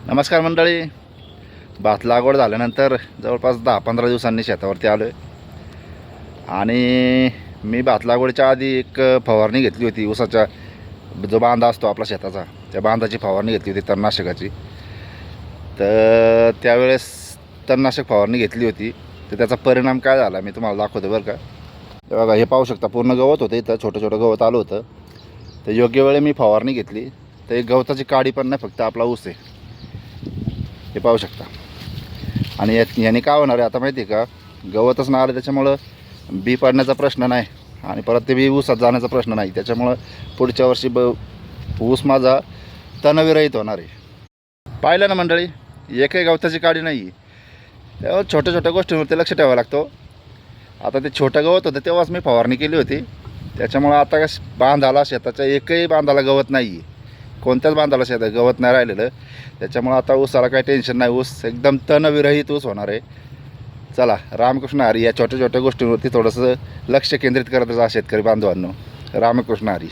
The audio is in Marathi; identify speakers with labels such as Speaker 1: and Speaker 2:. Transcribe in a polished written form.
Speaker 1: नमस्कार मंडळी. भात लागवड झाल्यानंतर जवळपास 10-15 दिवसांनी शेतावरती आलो आहे. आणि मी भात लागवडीच्या आधी एक फवारणी घेतली होती. ऊसाचा जो बांधा असतो आपला शेताचा, त्या बांधाची फवारणी घेतली होती तणनाशकाची. तर त्यावेळेस तणनाशक फवारणी घेतली होती, तर त्याचा परिणाम काय झाला मी तुम्हाला दाखवतो बरं का. हे बघा, हे पाहू शकता, पूर्ण गवत होतं इथं, छोटं छोटं गवत आलं होतं. तर योग्य वेळी मी फवारणी घेतली तर एक गवताची काडी पण नाही, फक्त आपला ऊस आहे, हे पाहू शकता. आणि याने काय होणार आहे आता माहिती आहे का, गवतच नाही आलं त्याच्यामुळं बी पडण्याचा प्रश्न नाही, आणि परत ते बी ऊसात जाण्याचा प्रश्न नाही. त्याच्यामुळं पुढच्या वर्षी ऊस माझा तणविरहित होणार आहे. पाहिलं ना मंडळी, एकही गवताची काडी नाही. तेव्हा छोट्या छोट्या गोष्टींवरती लक्ष ठेवावं लागतो. आता ते छोटं गवत होतं तेव्हाच मी फवारणी केली होती, त्याच्यामुळं आता बांधाला, शेताच्या एकही बांधाला गवत नाही आहे, कोणत्याच बांधाला शेतात गवत नाही राहिलेलं. त्याच्यामुळं आता ऊसाला काही टेन्शन नाही, ऊस एकदम तणविरहित ऊस होणार आहे. चला, रामकृष्ण हरी. या छोट्या छोट्या गोष्टींवरती थोडंसं लक्ष केंद्रित करत जा शेतकरी बांधवांनो. रामकृष्ण हरी.